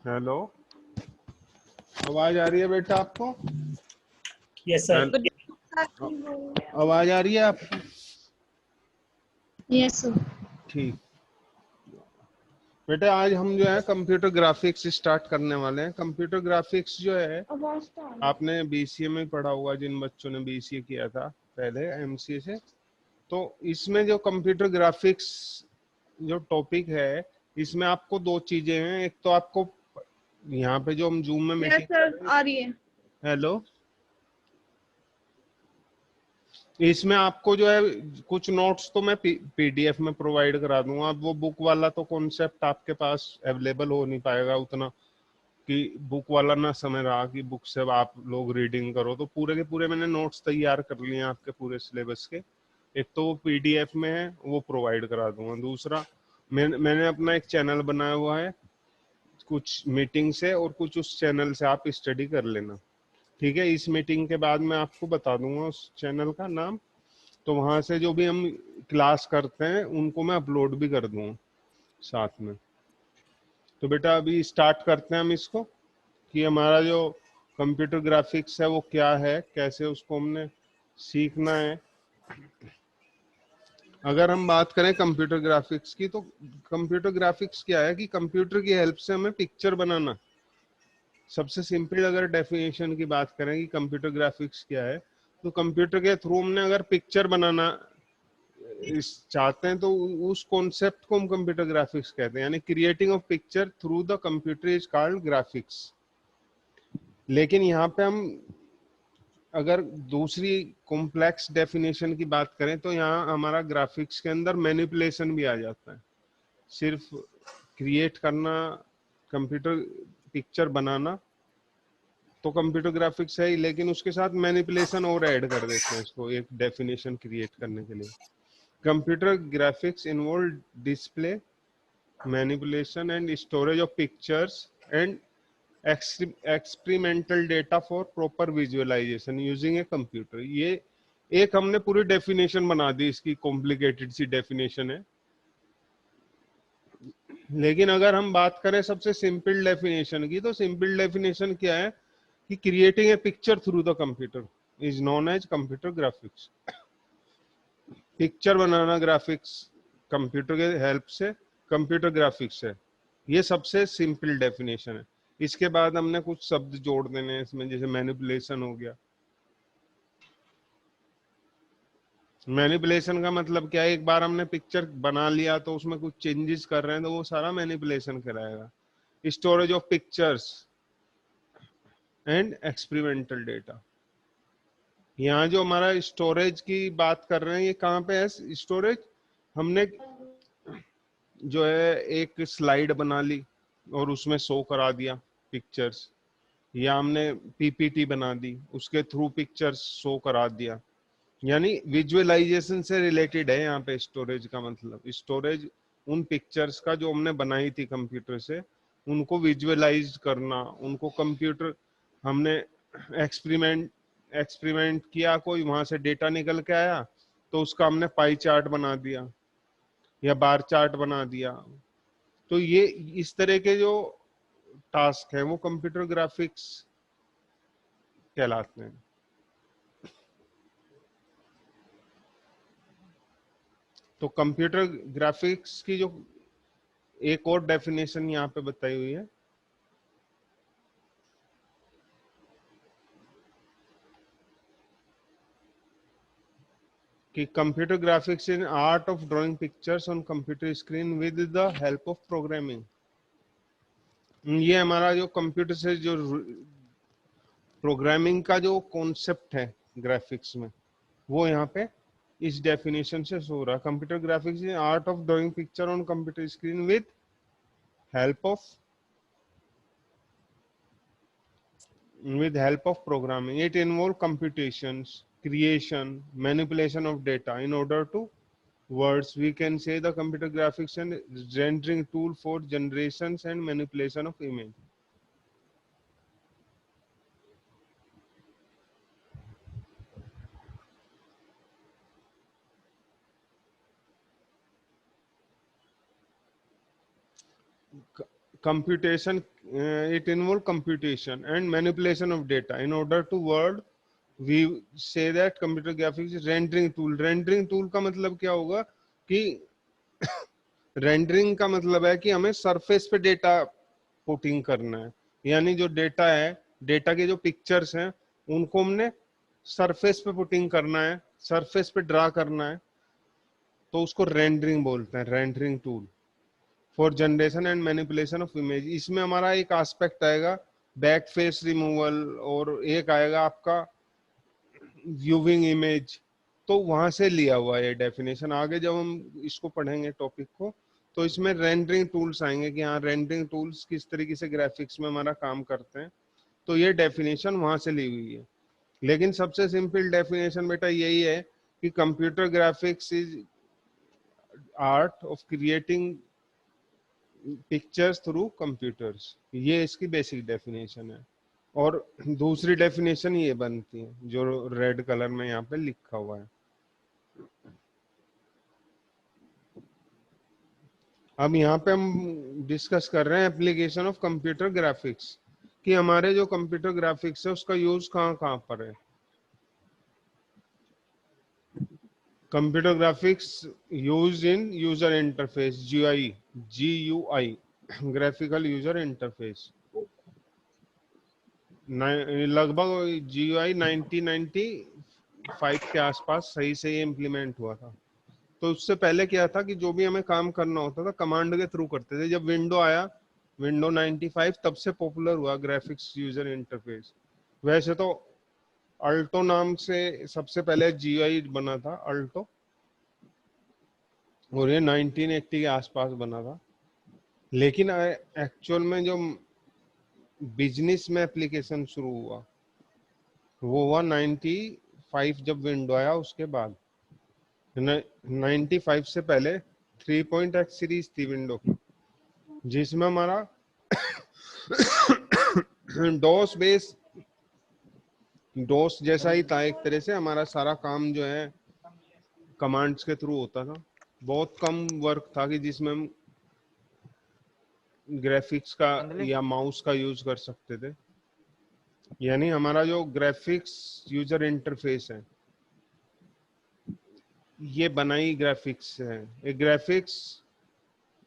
Hello, आवाज आ रही है बेटा आपको? Yes sir. आवाज आ रही है आपको? Yes sir. ठीक। बेटा आज हम जो है कंप्यूटर ग्राफिक्स स्टार्ट करने वाले हैं। कंप्यूटर ग्राफिक्स जो है आपने बीसीए में पढ़ा होगा, जिन बच्चों ने बीसीए किया था पहले एमसीए से। तो इसमें जो कंप्यूटर ग्राफिक्स जो टॉपिक है, इसमें आपको दो चीजें हैं। एक तो आपको यहाँ पे जो हम जूम में मीटिंग कर रहे हैं, आ रही है। हेलो, इसमें आपको जो है कुछ नोट्स तो मैं पीडीएफ में प्रोवाइड करा दूंगा। अब वो बुक वाला तो कॉन्सेप्ट आपके पास अवेलेबल हो नहीं पाएगा उतना, कि बुक वाला ना समय रहा कि बुक से आप लोग रीडिंग करो। तो पूरे के पूरे मैंने नोट्स तैयार कर लिए हैं आपके पूरे सिलेबस के। एक तो वो पीडीएफ में है, वो प्रोवाइड करा दूंगा। दूसरा, मैंने अपना एक चैनल बनाया हुआ है कुछ मीटिंग से, और कुछ उस चैनल से आप स्टडी कर लेना। ठीक है, इस मीटिंग के बाद मैं आपको बता दूंगा उस चैनल का नाम। तो वहां से जो भी हम क्लास करते हैं उनको मैं अपलोड भी कर दूंगा साथ में। तो बेटा अभी स्टार्ट करते हैं हम इसको, कि हमारा जो कंप्यूटर ग्राफिक्स है वो क्या है, कैसे उसको हमने सीखना है। अगर हम बात करें कंप्यूटर ग्राफिक्स की, तो कंप्यूटर ग्राफिक्स क्या है कि कंप्यूटर की हेल्प से हमें पिक्चर बनाना। सबसे सिंपल अगर डेफिनेशन की बात करें कि कंप्यूटर ग्राफिक्स क्या है, तो कंप्यूटर के थ्रू हमने अगर पिक्चर बनाना इस चाहते हैं तो उस कॉन्सेप्ट को हम कंप्यूटर ग्राफिक्स कहते हैं। यानी creating of picture through the computer is called graphics. लेकिन यहाँ पे हम अगर दूसरी कॉम्प्लेक्स डेफिनेशन की बात करें, तो यहाँ हमारा ग्राफिक्स के अंदर मैनिपुलेशन भी आ जाता है। सिर्फ क्रिएट करना, कंप्यूटर पिक्चर बनाना तो कंप्यूटर ग्राफिक्स है ही, लेकिन उसके साथ मैनिपुलेशन और ऐड कर देते हैं इसको एक डेफिनेशन क्रिएट करने के लिए। Computer graphics involve display, manipulation and storage of pictures and experimental data for proper visualization using a computer। ये एक हमने पूरी डेफिनेशन बना दी, इसकी कॉम्प्लिकेटेड सी डेफिनेशन है। लेकिन अगर हम बात करें सबसे सिंपल डेफिनेशन की, तो सिंपल डेफिनेशन क्या है कि creating a picture through the computer is known as computer graphics. Picture बनाना ग्राफिक्स कंप्यूटर के हेल्प से कंप्यूटर ग्राफिक्स है। ये सबसे सिंपल डेफिनेशन है। इसके बाद हमने कुछ शब्द जोड़ देने हैं इसमें, जैसे मैनिपुलेशन हो गया। मैनिपुलेशन का मतलब क्या है? एक बार हमने पिक्चर बना लिया तो उसमें कुछ चेंजेस कर रहे हैं तो वो सारा मैनिपुलेशन कहलाएगा। Storage of pictures and experimental data. यहाँ जो हमारा स्टोरेज की बात कर रहे हैं, ये कहाँ पे है स्टोरेज? हमने जो है एक स्लाइड बना ली और उसमें शो करा दिया पिक्चर्स, या हमने पीपीटी बना दी उसके थ्रू पिक्चर्स शो करा दिया। यानी विजुअलाइजेशन से रिलेटेड है यहाँ पे स्टोरेज का मतलब। स्टोरेज उन पिक्चर्स का जो हमने बनाई थी कंप्यूटर से, उनको विजुअलाइज करना, उनको कंप्यूटर हमने एक्सपेरिमेंट किया, कोई वहां से डेटा निकल के आया तो उसका हमने पाई चार्ट बना दिया या बार चार्ट बना दिया। तो ये इस तरह के जो टास्क है वो कंप्यूटर ग्राफिक्स कहलाते हैं। तो कंप्यूटर ग्राफिक्स की जो एक और डेफिनेशन यहाँ पे बताई हुई है कि computer graphics in art of drawing pictures on computer screen with the help of programming. ये हमारा जो कंप्यूटर से जो प्रोग्रामिंग का जो कॉन्सेप्ट है ग्राफिक्स में, वो यहाँ पे इस डेफिनेशन से शो रहा। Computer graphics in art of drawing picture on computer screen with help of programming. It involves computations, creation, manipulation of data in order to words. We can say the computer graphics and rendering tool for generations and manipulation of image. computation, it involve computation and manipulation of data. In order to word, we say that computer graphics is rendering tool. Rendering tool का मतलब क्या होगा कि rendering का मतलब है कि हमें सरफेस पे डेटा पुटिंग करना है, यानी जो डेटा है, डेटा के जो पिक्चर्स हैं उनको हमने सरफेस पे पुटिंग करना है, सरफेस पे ड्रा करना है, तो उसको रेंडरिंग बोलते हैं, rendering tool for generation and manipulation of image. इसमें हमारा एक एस्पेक्ट आएगा बैक फेस रिमूवल और एक आएगा आपका व्यूइंग इमेज, तो वहां से लिया हुआ है ये डेफिनेशन। आगे जब हम इसको पढ़ेंगे टॉपिक को तो इसमें रेंडरिंग टूल्स आएंगे कि हाँ रेंडरिंग टूल्स किस तरीके से ग्राफिक्स में हमारा काम करते हैं, तो ये डेफिनेशन वहां से ली हुई है। लेकिन सबसे सिंपल डेफिनेशन बेटा यही है कि computer graphics is art of creating pictures through computers, ये इसकी बेसिक डेफिनेशन है। और दूसरी डेफिनेशन ये बनती है जो रेड कलर में यहाँ पे लिखा हुआ है। अब यहाँ पे हम डिस्कस कर रहे हैं एप्लीकेशन ऑफ कंप्यूटर ग्राफिक्स, कि हमारे जो कंप्यूटर ग्राफिक्स है उसका यूज कहाँ कहाँ पर है। Computer graphics use in user interface, GUI, graphical user interface. लगभग GUI 1995 के आसपास सही से ये इम्प्लीमेंट हुआ था। तो उससे पहले क्या था कि जो भी हमें काम करना होता था कमांड के थ्रू करते थे। जब विंडो आया, विंडो 95, तब से पॉपुलर हुआ ग्राफिक्स यूजर इंटरफेस। वैसे तो अल्टो नाम से सबसे पहले GUI बना था, अल्टो, और ये 1980 के आसपास बना था। लेकिन एक्चुअल में जो बिजनेस में एप्लीकेशन शुरू हुआ वो हुआ 95, जब विंडो आया उसके बाद। 95 से पहले 3.x सीरीज थी विंडो की, जिसमें हमारा डोस बेस, डोस जैसा ही था एक तरह से। हमारा सारा काम जो है कमांड्स के थ्रू होता था। बहुत कम वर्क था कि जिसमें हम ग्राफिक्स का या माउस का यूज कर सकते थे। यानी हमारा जो ग्राफिक्स यूजर इंटरफेस है ये बनाई ग्राफिक्स है। A graphics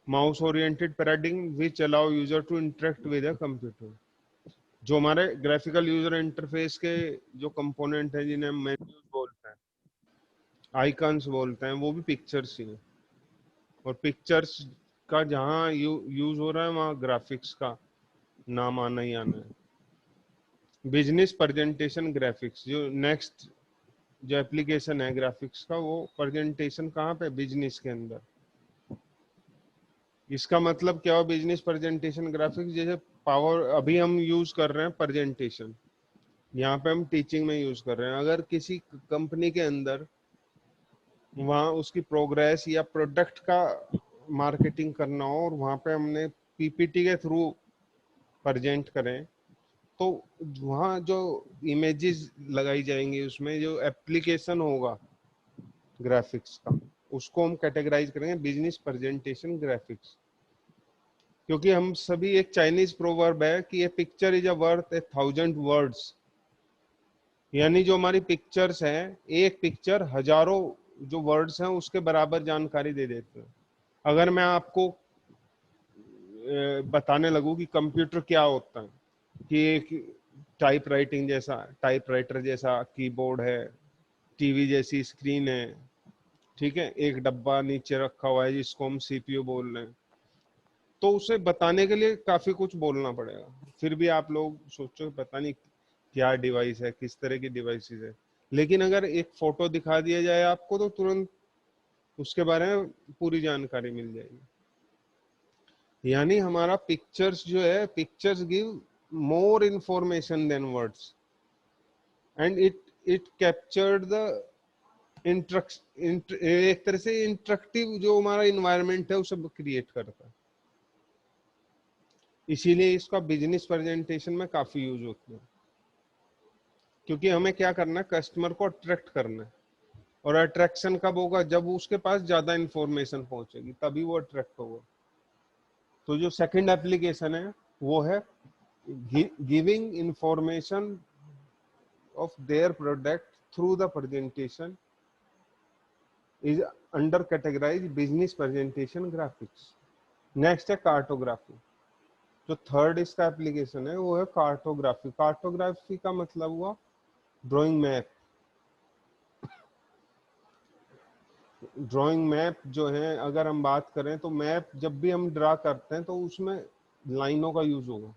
mouse oriented paradigm which allow user to interact with a computer. जो हमारे ग्राफिकल यूजर इंटरफेस के जो कंपोनेंट है जिन्हें मेन्यूज बोलते हैं, आइकन्स बोलते हैं, वो भी पिक्चर्स ही है। और पिक्चर्स का जहाँ यूज हो रहा है वहाँ ग्राफिक्स का नाम आना ही आना है। बिजनेस प्रेजेंटेशन ग्राफिक्स, जो नेक्स्ट जो एप्लीकेशन है ग्राफिक्स का, वो प्रेजेंटेशन कहाँ पे, बिजनेस के अंदर। इसका मतलब क्या हो बिजनेस प्रेजेंटेशन ग्राफिक्स, जैसे पावर अभी हम यूज कर रहे हैं प्रेजेंटेशन, यहाँ पे हम टीचिंग में यूज कर रहे हैं। अगर किसी कंपनी के अंदर वहाँ उसकी प्रोग्रेस या प्रोडक्ट का मार्केटिंग करना हो और वहाँ पे हमने PPT के थ्रू प्रेजेंट करें, तो वहाँ जो इमेजेस लगाई जाएंगी उसमें जो एप्लीकेशन होगा ग्राफिक्स का, उसको हम कैटेगराइज करेंगे बिजनेस प्रेजेंटेशन ग्राफिक्स। क्योंकि हम सभी, एक चाइनीज प्रोवर्ब है कि ये picture is a worth 1000 words, यानी जो हमारी पिक्चर्स हैं, एक पिक्चर हजारों जो वर्ड्स हैं उसके बराबर जानकारी दे देते हैं। अगर मैं आपको बताने लगूं कि कंप्यूटर क्या होता है, कि एक टाइप राइटिंग जैसा, टाइपराइटर जैसा कीबोर्ड है, टीवी जैसी स्क्रीन है, ठीक है, एक डब्बा नीचे रखा हुआ है जिसको हम CPU बोल रहे हैं, तो उसे बताने के लिए काफी कुछ बोलना पड़ेगा। फिर भी आप लोग सोचो पता नहीं क्या डिवाइस है, किस तरह की डिवाइसेस है। लेकिन अगर एक फोटो दिखा दिया जाए आपको तो तुरंत उसके बारे में पूरी जानकारी मिल जाएगी। यानी हमारा पिक्चर्स जो है, pictures give more information than words and it captured the एक तरह से इंटरेक्टिव जो हमारा इन्वायरमेंट है उसे क्रिएट करता है। इसीलिए इसका बिजनेस प्रेजेंटेशन में काफी यूज होता है, क्योंकि हमें क्या करना है, कस्टमर को अट्रैक्ट करना है। और अट्रैक्शन कब होगा, जब उसके पास ज्यादा इंफॉर्मेशन पहुंचेगी, तभी वो अट्रैक्ट होगा। तो जो सेकंड एप्लीकेशन है वो है giving information of their product through the presentation is under categorize business presentation graphics. Next है कार्टोग्राफी। जो थर्ड इसका एप्लीकेशन है वो है कार्टोग्राफी। कार्टोग्राफी का मतलब हुआ ड्राइंग मैप। ड्राइंग मैप जो है अगर हम बात करें तो मैप जब भी हम ड्रा करते हैं तो उसमें लाइनों का यूज होगा,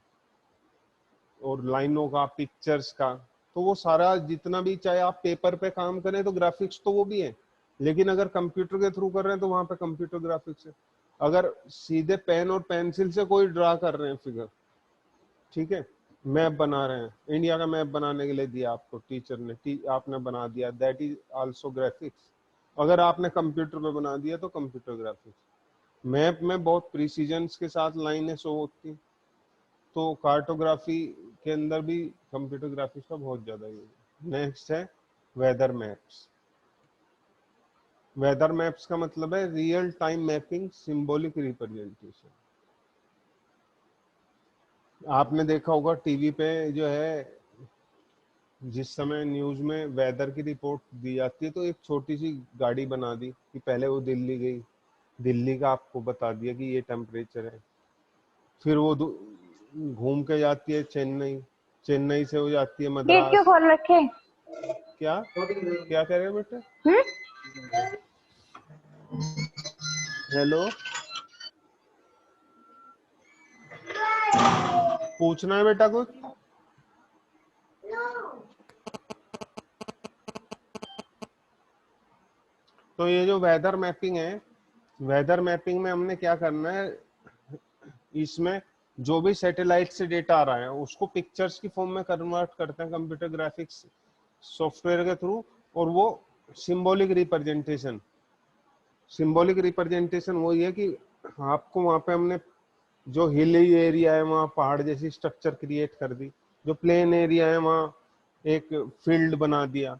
और लाइनों का, पिक्चर्स का, तो वो सारा जितना भी, चाहे आप पेपर पे काम करें तो ग्राफिक्स तो वो भी है, लेकिन अगर कंप्यूटर के थ्रू कर रहे हैं तो वहां पे कंप्यूटर ग्राफिक्स है। अगर सीधे पेन और पेंसिल से कोई ड्रा कर रहे हैं फिगर, ठीक है, मैप बना रहे हैं, इंडिया का मैप बनाने के लिए दिया आपको टीचर ने, आपने बना दिया, दैट इज आल्सो ग्राफिक्स। अगर आपने कंप्यूटर पे बना दिया तो कंप्यूटर ग्राफिक्स। मैप में बहुत प्रिसीजन के साथ लाइनें शो होती, तो कार्टोग्राफी के अंदर भी कंप्यूटर ग्राफिक्स का बहुत ज्यादा यूज है। नेक्स्ट है वेदर मैप्स। वेदर मैप्स का मतलब है real time mapping symbolic representation. आपने देखा होगा टीवी पे जो है, जिस समय न्यूज में वेदर की रिपोर्ट दी जाती है तो एक छोटी सी गाड़ी बना दी कि पहले वो दिल्ली गई, दिल्ली का आपको बता दिया कि ये टेम्परेचर है, फिर वो घूम के जाती है चेन्नई, चेन्नई से हो जाती है गेट क्यों मद्रास। खोल रखे? क्या क्या कह रहे हो बेटे? हेलो, पूछना है बेटा कुछ? तो ये जो वेदर मैपिंग है, वेदर मैपिंग में हमने क्या करना है, इसमें जो भी सैटेलाइट से डेटा आ रहा है उसको पिक्चर्स की फॉर्म में कन्वर्ट करते हैं कंप्यूटर ग्राफिक्स सॉफ्टवेयर के थ्रू, और वो सिंबॉलिक रिप्रेजेंटेशन, सिंबॉलिक रिप्रेजेंटेशन वही है कि आपको वहां पे हमने जो हिली एरिया है वहाँ पहाड़ जैसी स्ट्रक्चर क्रिएट कर दी, जो प्लेन एरिया है वहाँ एक फील्ड बना दिया,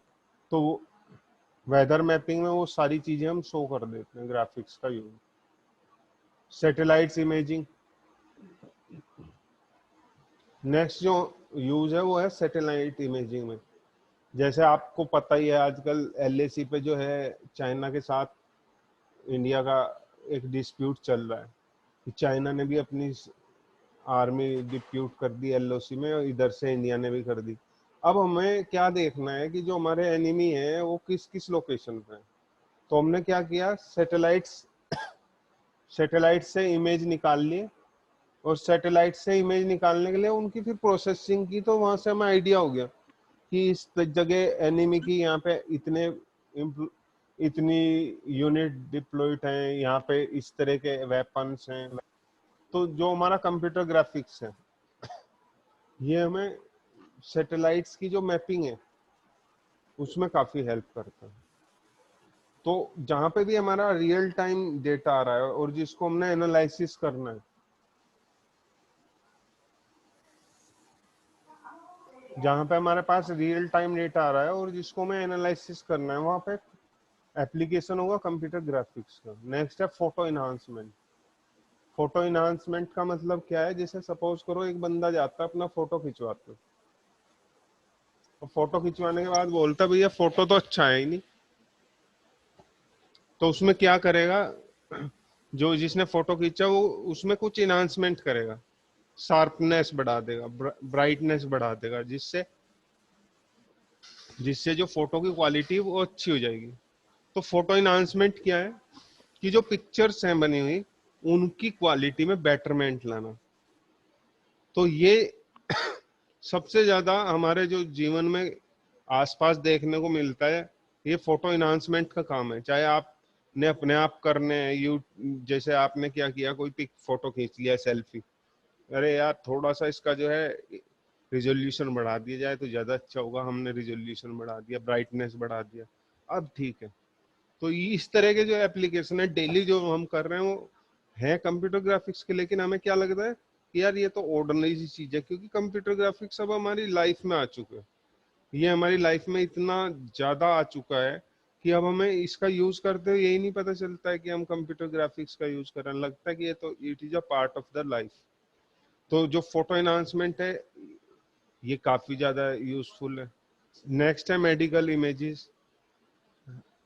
तो वेदर मैपिंग में वो सारी चीजें हम शो कर देते हैं, ग्राफिक्स का यूज। सैटेलाइट्स इमेजिंग, नेक्स्ट जो यूज है वो है सैटेलाइट इमेजिंग में। जैसे आपको पता ही है आजकल एलएसी पे जो है चाइना के साथ इंडिया का एक डिस्प्यूट चल रहा है, कि चाइना ने भी अपनी आर्मी डिप्यूट कर दी एलओसी में, और इधर से इंडिया ने भी कर दी। अब हमें क्या देखना है कि जो हमारे एनिमी है वो किस किस लोकेशन पे है। तो हमने क्या किया, सैटेलाइट से इमेज निकाल लिए, और सैटेलाइट से इमेज निकालने के लिए उनकी फिर प्रोसेसिंग की, तो वहां से हमें आइडिया हो गया कि इस जगह एनिमी की यहाँ पे इतनी यूनिट डिप्लॉयड हैं, यहाँ पे इस तरह के वेपन्स हैं। तो जो हमारा कंप्यूटर ग्राफिक्स है ये हमें सैटेलाइट्स की जो मैपिंग है उसमें काफी हेल्प करता है। तो जहां पे भी हमारा रियल टाइम डेटा आ रहा है और जिसको हमने एनालिसिस करना है, जहां पे हमारे पास रियल टाइम डेटा आ रहा है और जिसको हमें एनालिसिस करना है, वहां पे एप्लीकेशन होगा कंप्यूटर ग्राफिक्स का। नेक्स्ट है फोटो इनहांसमेंट। फोटो इनहांसमेंट का मतलब क्या है, जैसे सपोज करो एक बंदा जाता है अपना फोटो खिंचवाते, तो फोटो खिंचवाने के बाद बोलता भैया फोटो तो अच्छा है ही नहीं, तो उसमें क्या करेगा, जो जिसने फोटो खींचा वो उसमें कुछ इनहांसमेंट करेगा, शार्पनेस बढ़ा देगा, ब्राइटनेस बढ़ा देगा, जिससे जिससे जो फोटो की क्वालिटी वो अच्छी हो जाएगी। तो फोटो इनहांसमेंट क्या है कि जो पिक्चर्स हैं बनी हुई उनकी क्वालिटी में बेटरमेंट लाना। तो ये सबसे ज्यादा हमारे जो जीवन में आसपास देखने को मिलता है, ये फोटो इनहांसमेंट का काम है। चाहे आपने अपने आप करने हैं, यू जैसे आपने क्या किया, कोई पिक फोटो खींच लिया सेल्फी, अरे यार थोड़ा सा इसका जो है रिजोल्यूशन बढ़ा दिया जाए तो ज्यादा अच्छा होगा, हमने रिजोल्यूशन बढ़ा दिया, ब्राइटनेस बढ़ा दिया, अब ठीक है। तो इस तरह के जो एप्लीकेशन है डेली जो हम कर रहे हैं वो है कंप्यूटर ग्राफिक्स के, लेकिन हमें क्या लगता है कि यार ये तो ऑर्डिनरी सी चीज है, क्योंकि कंप्यूटर ग्राफिक्स अब हमारी लाइफ में आ चुके हैं। ये हमारी लाइफ में इतना ज्यादा आ चुका है कि अब हमें इसका यूज करते हुए यही नहीं पता चलता है कि हम कंप्यूटर ग्राफिक्स का यूज कर रहे हैं, लगता है कि ये तो it is a part of the life. तो जो फोटो एनहांसमेंट है ये काफी ज्यादा यूजफुल है। नेक्स्ट है मेडिकल इमेजेस,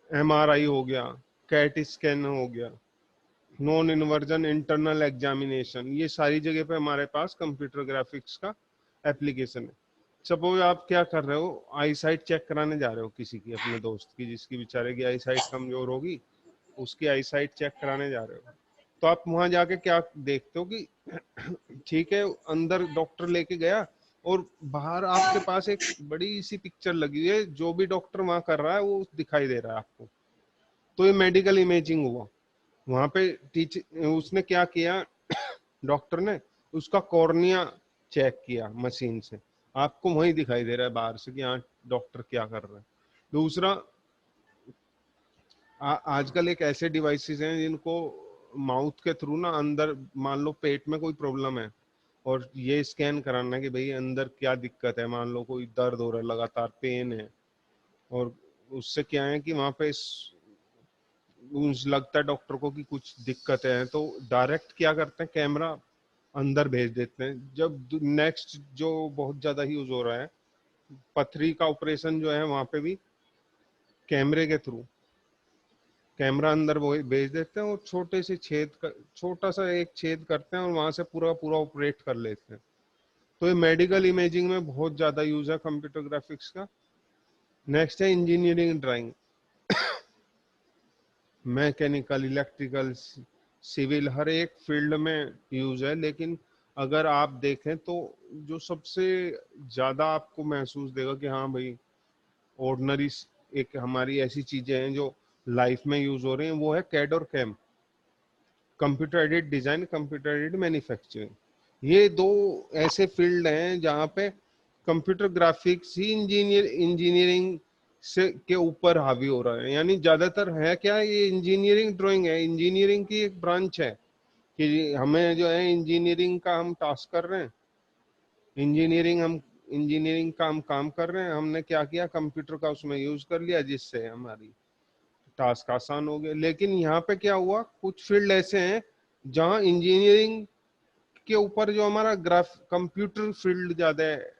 एमआरआई हो गया, कैट स्कैन हो गया, नॉन इन्वर्जन इंटरनल एग्जामिनेशन, ये सारी जगह पे हमारे पास कंप्यूटर ग्राफिक्स का एप्लीकेशन है। सपोज आप क्या कर रहे हो, आई साइट चेक कराने जा रहे हो किसी की, अपने दोस्त की जिसकी बेचारे की आई साइट कमजोर होगी, उसकी आई साइट चेक कराने जा रहे हो, तो आप वहां जाके क्या देखते हो कि ठीक है अंदर डॉक्टर लेके गया और बाहर आपके पास एक बड़ी सी पिक्चर लगी हुई है, जो भी डॉक्टर वहां कर रहा है वो दिखाई दे रहा है आपको। तो ये मेडिकल इमेजिंग हुआ। वहां पे टीच उसने क्या किया, डॉक्टर ने उसका कॉर्निया चेक किया मशीन से, आपको वही दिखाई दे रहा है बाहर से कि हाँ डॉक्टर क्या कर रहा है। दूसरा, आजकल एक ऐसे डिवाइसेस हैं जिनको माउथ के थ्रू ना अंदर, मान लो पेट में कोई प्रॉब्लम है और ये स्कैन कराना है कि भाई अंदर क्या दिक्कत है, मान लो कोई दर्द हो रहा है, लगातार पेन है, और उससे क्या है कि वहां पे लगता है डॉक्टर को कि कुछ दिक्कत है, तो डायरेक्ट क्या करते हैं कैमरा अंदर भेज देते हैं। जब नेक्स्ट जो बहुत ज्यादा यूज हो रहा है, पथरी का ऑपरेशन जो है वहां पे भी कैमरे के थ्रू कैमरा अंदर वो भेज देते हैं और छोटे से छोटा सा एक छेद करते हैं और वहां से पूरा पूरा ऑपरेट कर लेते हैं। तो ये मेडिकल इमेजिंग में बहुत ज्यादा यूज है कंप्यूटर ग्राफिक्स का। नेक्स्ट है engineering drawing, mechanical, electrical, civil, हर एक फील्ड में यूज है। लेकिन अगर आप देखें तो जो सबसे ज्यादा आपको महसूस देगा कि हाँ भाई ऑर्डिनरी एक हमारी ऐसी चीजें हैं जो लाइफ में यूज हो रही हैं, वो है कैड और CAM, computer aided design, computer aided manufacturing. ये दो ऐसे फील्ड हैं जहाँ पे कंप्यूटर ग्राफिक्स ही इंजीनियरिंग से के ऊपर हावी हो रहा है। यानी ज्यादातर है क्या, ये इंजीनियरिंग ड्राइंग है, इंजीनियरिंग की एक ब्रांच है कि हमें जो है इंजीनियरिंग का हम टास्क कर रहे हैं, इंजीनियरिंग का हम काम कर रहे हैं, हमने क्या किया कंप्यूटर का उसमें यूज कर लिया जिससे हमारी टास्क आसान हो गया। लेकिन यहाँ पे क्या हुआ, कुछ फील्ड ऐसे हैं जहाँ इंजीनियरिंग के ऊपर जो हमारा ग्राफ कंप्यूटर फील्ड ज्यादा है,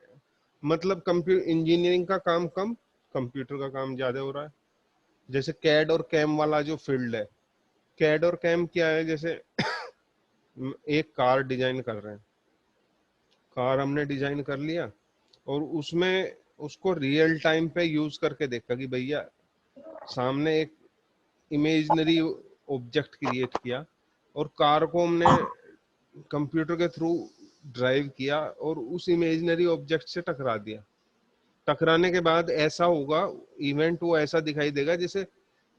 मतलब कंप्यूटर इंजीनियरिंग का काम कम, कंप्यूटर का काम ज्यादा हो रहा है। जैसे कैड और कैम वाला जो फील्ड है, कैड और कैम क्या है, जैसे एक कार डिजाइन कर रहे हैं, कार हमने डिजाइन कर लिया और उसमें उसको रियल टाइम पे यूज करके देखा कि भैया सामने एक इमेजनरी ऑब्जेक्ट क्रिएट किया और कार को हमने कंप्यूटर के थ्रू ड्राइव किया और उस इमेजनरी ऑब्जेक्ट से टकरा दिया। टकराने के बाद ऐसा होगा इवेंट, वो ऐसा दिखाई देगा जैसे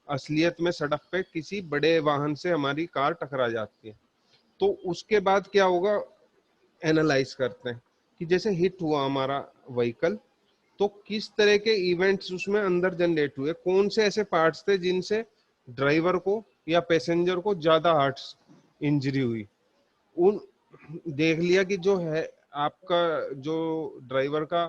असलियत में सड़क पे किसी बड़े वाहन से हमारी कार टकरा जाती है। तो उसके बाद क्या होगा, एनालाइज करते हैं कि जैसे हिट हुआ हमारा व्हीकल, तो किस तरह के इवेंट्स उसमें अंदर जनरेट हुए, कौन से ऐसे पार्ट्स थे जिनसे ड्राइवर को या पैसेंजर को ज्यादा हार्ट इंजरी हुई। उन देख लिया कि जो है आपका जो ड्राइवर का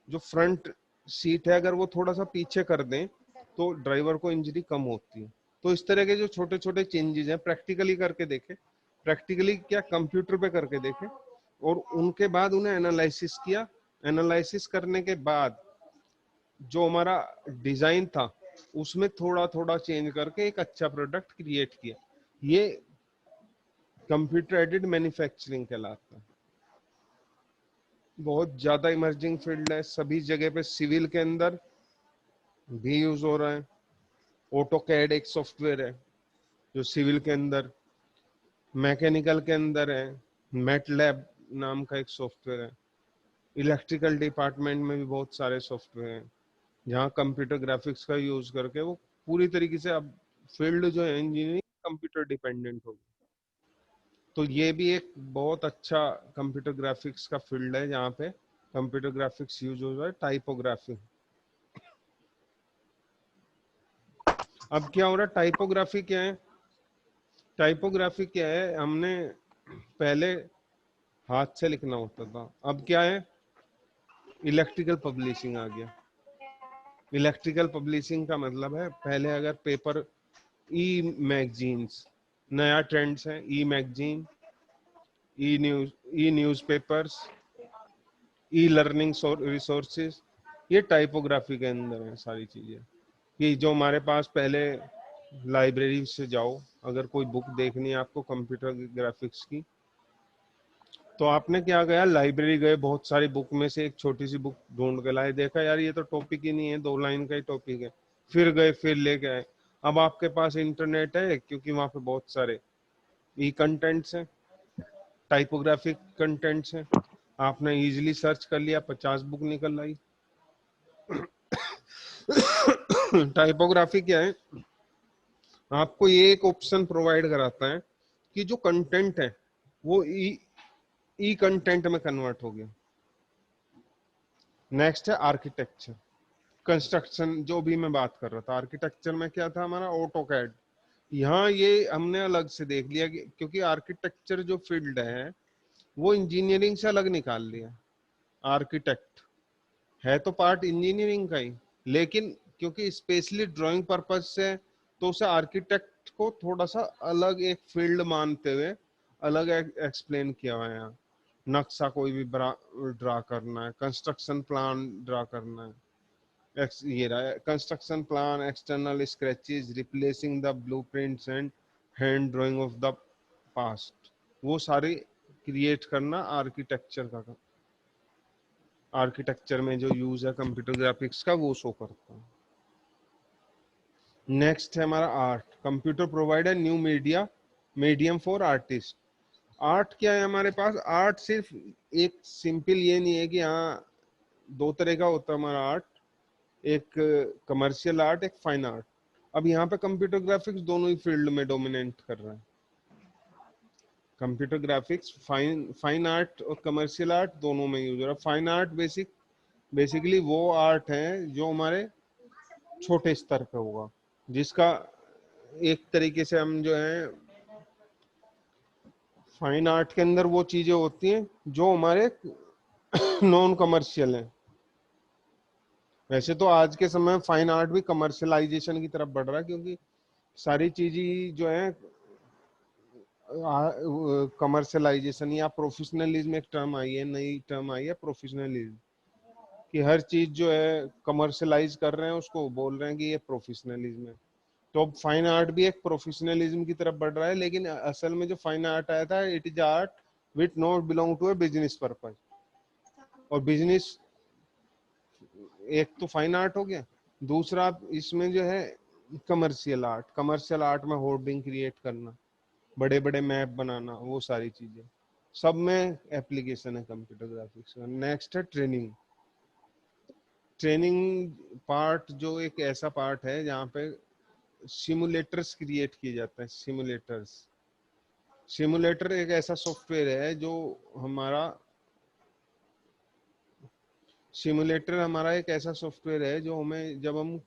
जो फ्रंट सीट है, अगर वो थोड़ा सा पीछे कर दें तो ड्राइवर को इंजरी कम होती है। तो इस तरह के जो छोटे छोटे चेंजेस हैं प्रैक्टिकली करके देखे, प्रैक्टिकली क्या कंप्यूटर पे करके देखे और उनके बाद उन्हें एनालिसिस किया। एनालिसिस करने के बाद जो हमारा डिजाइन था उसमें थोड़ा थोड़ा चेंज करके एक अच्छा प्रोडक्ट क्रिएट किया। ये कंप्यूटर एडेड मैन्युफैक्चरिंग कहलाता है। बहुत ज्यादा इमर्जिंग फील्ड है, सभी जगह पे सिविल के अंदर भी यूज हो रहा है। ऑटोकैड एक सॉफ्टवेयर है जो सिविल के अंदर, मैकेनिकल के अंदर है मैटलैब नाम का एक सॉफ्टवेयर है, इलेक्ट्रिकल डिपार्टमेंट में भी बहुत सारे सॉफ्टवेयर हैं जहाँ कंप्यूटर ग्राफिक्स का यूज करके वो पूरी तरीके से अब फील्ड जो है इंजीनियरिंग कंप्यूटर डिपेंडेंट होगी। तो ये भी एक बहुत अच्छा कंप्यूटर ग्राफिक्स का फील्ड है जहाँ पे कंप्यूटर ग्राफिक्स यूज हो रहा है। टाइपोग्राफी, अब क्या हो रहा है, टाइपोग्राफी क्या है, टाइपोग्राफी क्या है, हमने पहले हाथ से लिखना होता था, अब क्या है इलेक्ट्रिकल पब्लिशिंग आ गया। इलेक्ट्रिकल पब्लिशिंग का मतलब है पहले अगर पेपर, ई मैगजीन्स, नया ट्रेंड्स है, e magazine, e news papers, e learning resources, ये टाइपोग्राफी के अंदर है सारी चीजें। कि जो हमारे पास पहले लाइब्रेरी से जाओ, अगर कोई बुक देखनी है आपको कंप्यूटर ग्राफिक्स की, तो आपने क्या गया, लाइब्रेरी गए, बहुत सारी बुक में से एक छोटी सी बुक ढूंढ के लाए, देखा यार ये तो टॉपिक ही नहीं है, 2 लाइन का ही टॉपिक है, फिर गए, फिर लेके आए। अब आपके पास इंटरनेट है, क्योंकि वहां पे बहुत सारे ई कंटेंट्स हैं, टाइपोग्राफिक कंटेंट्स हैं, आपने इजीली सर्च कर लिया, 50 बुक निकल आई। टाइपोग्राफी क्या है, आपको ये एक ऑप्शन प्रोवाइड कराता है कि जो कंटेंट है वो ई कंटेंट में कन्वर्ट हो गया। नेक्स्ट है आर्किटेक्चर, कंस्ट्रक्शन, जो भी मैं बात कर रहा था, आर्किटेक्चर में क्या था हमारा, ऑटो कैड। यहाँ ये हमने अलग से देख लिया कि क्योंकि आर्किटेक्चर जो फील्ड है वो इंजीनियरिंग से अलग निकाल लिया। आर्किटेक्ट है तो पार्ट इंजीनियरिंग का ही, लेकिन क्योंकि स्पेशली ड्राइंग पर्पज से, तो उसे आर्किटेक्ट को थोड़ा सा अलग एक फील्ड मानते हुए अलग एक्सप्लेन किया हुआ है यहाँ। नक्शा कोई भी ड्रा करना है, कंस्ट्रक्शन प्लान ड्रा करना है, ये रहा है construction plan, external scratches, replacing the blueprints and hand drying of the past, वो सारे क्रिएट करना आर्किटेक्चर का। आर्किटेक्चर में जो यूज है कंप्यूटर ग्राफिक्स का वो शो करता है। नेक्स्ट है हमारा art, computer provide new medium for artist. Art क्या है हमारे पास, आर्ट सिर्फ एक सिंपल ये नहीं है कि हाँ, 2 तरह का होता है हमारा आर्ट, एक कमर्शियल आर्ट, एक फाइन आर्ट। अब यहाँ पे कंप्यूटर ग्राफिक्स दोनों ही फील्ड में डोमिनेट कर रहा है। कंप्यूटर ग्राफिक्स फाइन आर्ट और कमर्शियल आर्ट दोनों में यूज हो रहा है। फाइन आर्ट बेसिकली वो आर्ट है जो हमारे छोटे स्तर पे होगा, जिसका एक तरीके से हम जो है, फाइन आर्ट के अंदर वो चीजें होती हैं जो हमारे नॉन कमर्शियल हैं। वैसे तो आज के समय में फाइन आर्ट भी कमर्शियलाइजेशन की तरफ बढ़ रहा है, क्योंकि सारी चीजें जो है कमर्शियलाइजेशन या प्रोफेशनलिज्म, एक टर्म आई है, नई टर्म आई है प्रोफेशनलिज्म, कि हर चीज जो है कमर्शियलाइज कर रहे हैं, उसको बोल रहे हैं कि ये प्रोफेशनलिज्म है। तो अब फाइन आर्ट भी एक प्रोफेशनलिज्म की तरफ बढ़ रहा है, लेकिन असल में जो फाइन आर्ट आया था, it is art which not belong to a business purpose. और बिजनेस, एक तो फाइन आर्ट हो गया, दूसरा इसमें जो है कमर्शियल आर्ट। कमर्शियल आर्ट में होर्डिंग क्रिएट करना, बड़े बड़े मैप बनाना, वो सारी चीजें सब में एप्लीकेशन है कंप्यूटर ग्राफिक्स का। नेक्स्ट है ट्रेनिंग। ट्रेनिंग पार्ट जो एक ऐसा पार्ट है जहाँ पे सिमुलेटर्स क्रिएट किए जाते हैं। सिमुलेटर एक ऐसा सॉफ्टवेयर है जो हमारा सिमुलेटर हमारा एक ऐसा सॉफ्टवेयर है जो हमें, जब हम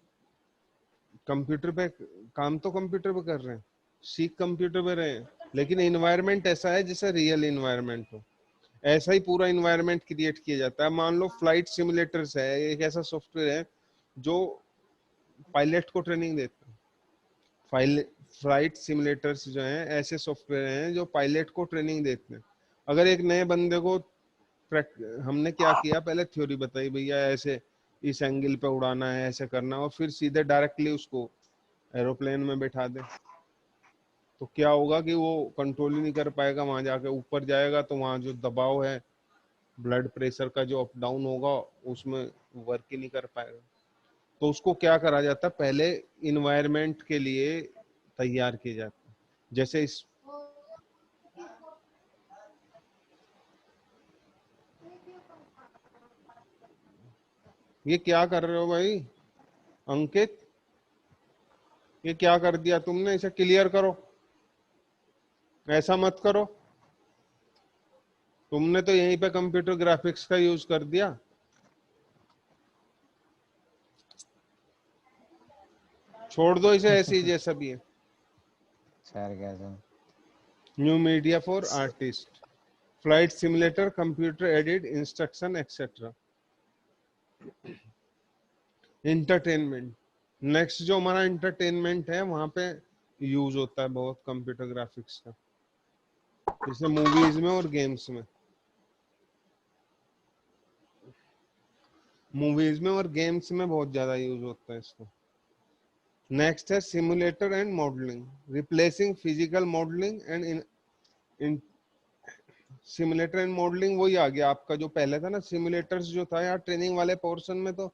कंप्यूटर पे काम, तो कंप्यूटर पे कर रहे हैं, सीख कंप्यूटर पे रहे हैं, लेकिन इन्वायरमेंट ऐसा है जैसे रियल इन्वायरमेंट हो, ऐसा ही पूरा इन्वायरमेंट क्रिएट किया जाता है। मान लो फ्लाइट सिमुलेटर्स है, एक ऐसा सॉफ्टवेयर है जो पायलट को ट्रेनिंग देता है। फ्लाइट सिमुलेटर्स जो हैं ऐसे सॉफ्टवेयर हैं जो पायलट को ट्रेनिंग देते हैं। अगर एक नए बंदे को, हमने क्या किया, पहले थ्योरी बताई, भैया ऐसे इस एंगल पे उड़ाना है, ऐसे करना, और फिर सीधे डायरेक्टली उसको एरोप्लेन में बैठा दे, तो क्या होगा कि वो कंट्रोल ही नहीं कर पाएगा। वहां जाके ऊपर जाएगा तो वहां जो दबाव है, ब्लड प्रेशर का जो अप डाउन होगा, उसमें वर्क ही नहीं कर पाएगा। तो उसको क्या करा जाता है, पहले इन्वायरमेंट के लिए तैयार किए जाते हैं। जैसे इस, ये क्या कर रहे हो भाई अंकित, ये क्या कर दिया तुमने, इसे क्लियर करो, ऐसा मत करो। तुमने तो यहीं पे कंप्यूटर ग्राफिक्स का यूज कर दिया। छोड़ दो इसे ऐसे ही जैसा भी है। सर कैसे? New media for artist, flight simulator, computer aided instruction etcetera. Entertainment. Next जो हमारा इंटरटेनमेंट है, वहां पे यूज होता है बहुत कंप्यूटर ग्राफिक्स का, जैसे मूवीज में और गेम्स में। मूवीज में और गेम्स में बहुत ज्यादा यूज होता है इसका। नेक्स्ट है simulator and modelling, replacing physical modelling and in simulator and modelling वही आ गया आपका जो पहले था ना। सिमुलेटर्स जो था यार ट्रेनिंग वाले पोर्शन में तो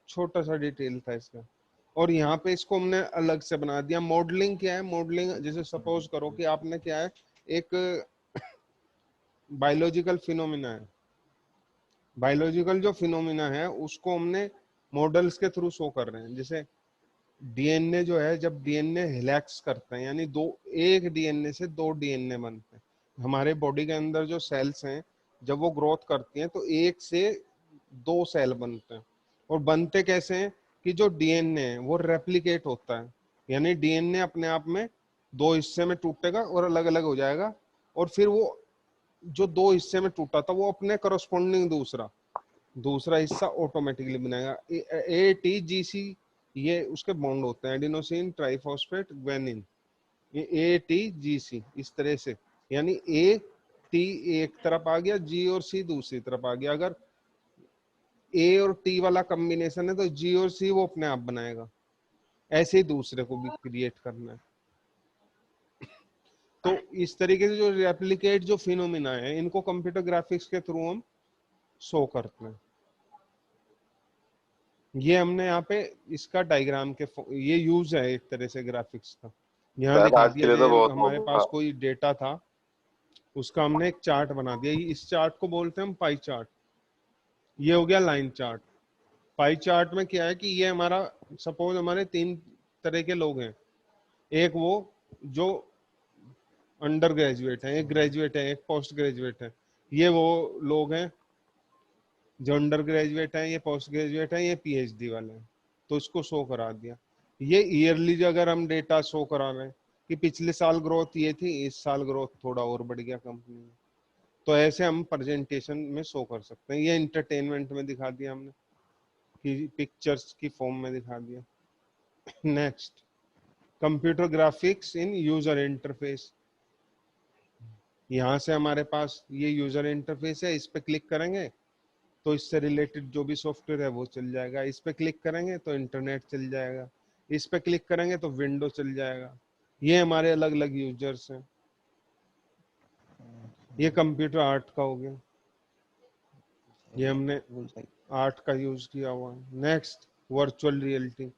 छोटा सा डिटेल था इसका, और यहाँ पे इसको हमने अलग से बना दिया। मॉडलिंग क्या है? मॉडलिंग जैसे सपोज करो कि आपने क्या है, एक बायोलॉजिकल फिनोमिना है, बायोलॉजिकल जो फिनोमिना है उसको हमने मॉडल्स के थ्रू शो कर रहे हैं। जैसे डीएनए जो है, जब डीएनए हिलैक्स करता है, यानी दो, एक डीएनए से दो डीएनए बनते हैं। हमारे बॉडी के अंदर जो सेल्स हैं, जब वो ग्रोथ करती हैं तो एक से दो सेल बनते हैं। और बनते कैसे हैं कि जो डीएनए है वो रेप्लिकेट होता है, यानी डीएनए अपने आप में दो हिस्से में टूटेगा और अलग अलग हो जाएगा, और फिर वो जो दो हिस्से में टूटा था वो अपने करस्पॉन्डिंग दूसरा दूसरा हिस्सा ऑटोमेटिकली बनाएगा। ATGC ये उसके बॉन्ड होते हैं, एडिनोसिन ट्राइफॉस्फेट ग्वानिन, ये ATGC इस तरह से, यानी T एक तरफ आ गया, G और C दूसरी तरफ आ गया। अगर A और T वाला कॉम्बिनेशन है तो G और C वो अपने आप बनाएगा। ऐसे ही दूसरे को भी क्रिएट करना है। तो इस तरीके से जो रेप्लिकेट जो फिनोमिना है, इनको कंप्यूटर ग्राफिक्स के थ्रू हम शो करते हैं। ये हमने यहाँ पे इसका डायग्राम के ये यूज है एक तरह से ग्राफिक्स का। यहाँ शायद दिखा आज के दिया, लिए तो जैसे बहुत हमारे होगा। पास कोई डेटा था, उसका हमने एक चार्ट बना दिया। इस चार्ट को बोलते हैं हम पाई चार्ट। ये हो गया लाइन चार्ट। पाई चार्ट में क्या है कि ये हमारा, सपोज हमारे तीन तरह के लोग हैं। एक वो जो अंडर ग्रेजुएट है, एक ग्रेजुएट है, एक पोस्ट ग्रेजुएट है। ये वो लोग हैं जो अंडर ग्रेजुएट है, ये पोस्ट ग्रेजुएट है, ये PhD वाले हैं। तो इसको शो करा दिया। ये ईयरली जो अगर हम डेटा शो करा रहे हैं कि पिछले साल ग्रोथ ये थी, इस साल ग्रोथ थोड़ा और बढ़ गया कंपनी में, तो ऐसे हम प्रेजेंटेशन में शो कर सकते हैं। ये इंटरटेनमेंट में दिखा दिया हमने, कि पिक्चर्स की फॉर्म में दिखा दिया। नेक्स्ट, कंप्यूटर ग्राफिक्स इन यूजर इंटरफेस। यहाँ से हमारे पास ये यूजर इंटरफेस है, इस पे क्लिक करेंगे तो इससे रिलेटेड जो भी सॉफ्टवेयर है वो चल जाएगा। इस पे क्लिक करेंगे तो इंटरनेट चल जाएगा, इस पे क्लिक करेंगे तो विंडो चल जाएगा। ये हमारे अलग अलग यूजर्स हैं। ये कंप्यूटर आर्ट का हो गया, ये हमने बिल्कुल सही। आर्ट का यूज किया हुआ है। Next, virtual reality.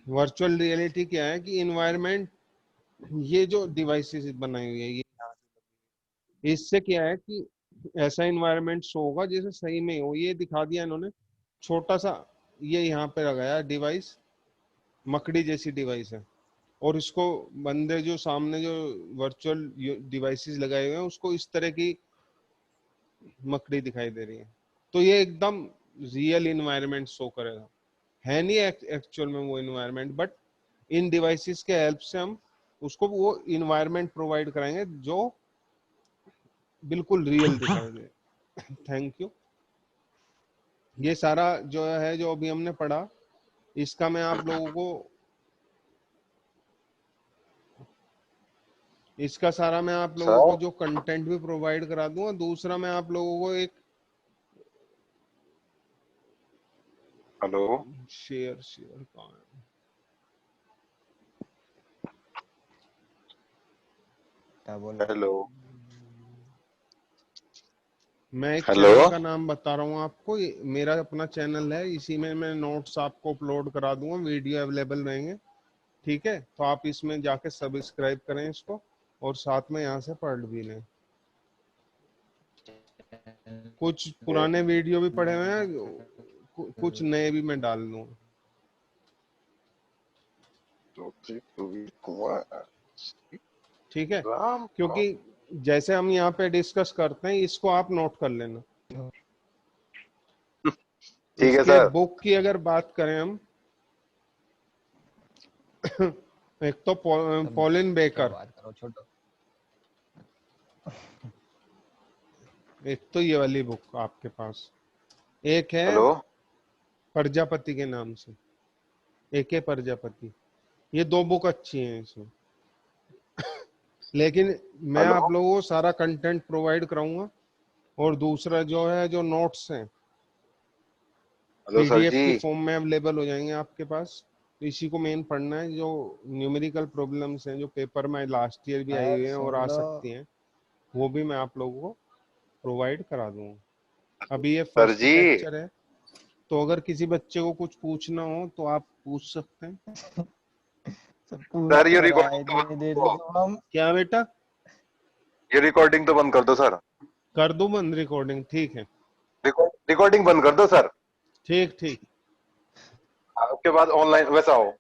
Virtual reality क्या है कि इन्वायरमेंट, ये जो डिवाइसेस बनाई हुई है, ये इससे क्या है कि ऐसा इन्वायरमेंट शो होगा जैसे सही में हो। ये दिखा दिया इन्होंने छोटा सा, ये यहाँ पे लगाया डिवाइस, मकड़ी जैसी डिवाइस है, और इसको बंदे जो सामने जो वर्चुअल डिवाइसेस लगाए हुए हैं उसको इस तरह की मकड़ी दिखाई दे रही है। तो ये एकदम रियल इन्वायरमेंट शो करेगा। है नहीं एक्चुअल में वो इन्वायरमेंट, बट इन डिवाइसेस के हेल्प से हम उसको वो इन्वायरमेंट प्रोवाइड कराएंगे जो बिल्कुल रियल दिखाई दे। Thank you. ये सारा जो है, जो अभी हमने पढ़ा, इसका मैं आप लोगों को, इसका सारा मैं आप लोगों को सर जो कंटेंट भी प्रोवाइड करा दूंगा। दूसरा मैं आप लोगों को एक हेलो शेयर शेयर कहाँ है? क्या बोल रहे हेलो मैं एक हेलो चैनल का नाम बता रहा हूँ आपको, मेरा अपना चैनल है, इसी में मैं नोट्स आपको अपलोड करा दूंगा, वीडियो अवेलेबल रहेंगे। ठीक है, तो आप इसमें जाके सब्सक्राइब करें इसको, और साथ में यहाँ से पढ़ भी लें। कुछ पुराने वीडियो भी पड़े हुए हैं, कुछ नए भी मैं डाल दूंगा। कुमार ठीक है, राम क्योंकि जैसे हम यहाँ पे डिस्कस करते हैं, इसको आप नोट कर लेना। ठीक है इसके सर। बुक की अगर बात करें हम, एक तो तुम पॉलिन क्या बेकर, बात करो छोटो। एक तो ये वाली बुक आपके पास, एक है हेलो प्रजापति के नाम से, एके प्रजापति। ये 2 बुक अच्छी हैं इसमें। लेकिन मैं हेलो? आप लोगों को सारा कंटेंट प्रोवाइड कराऊंगा, और दूसरा जो है, जो नोट्स हैं हेलो सर पीडीएफ जी। की फॉर्म में अवेलेबल हो जाएंगे आपके पास। तो इसी को मेन पढ़ना है। जो न्यूमेरिकल प्रॉब्लम्स हैं जो पेपर में लास्ट ईयर भी आई हुई हैं और आ सकती हैं, वो भी मैं आप लोगों को प्रोवाइड करा दूंगा। अभी ये सर फर्स्ट जी। लेक्चर है, तो अगर किसी बच्चे को कुछ पूछना हो तो आप पूछ सकते हैं। सर ये रिकॉर्डिंग तो बंद कर दो। क्या बेटा? ये रिकॉर्डिंग तो बंद कर दो सर। कर दूं बंद रिकॉर्डिंग? ठीक है, रिकॉर्डिंग बंद कर दो सर। ठीक ठीक। उसके बाद ऑनलाइन वैसा हो।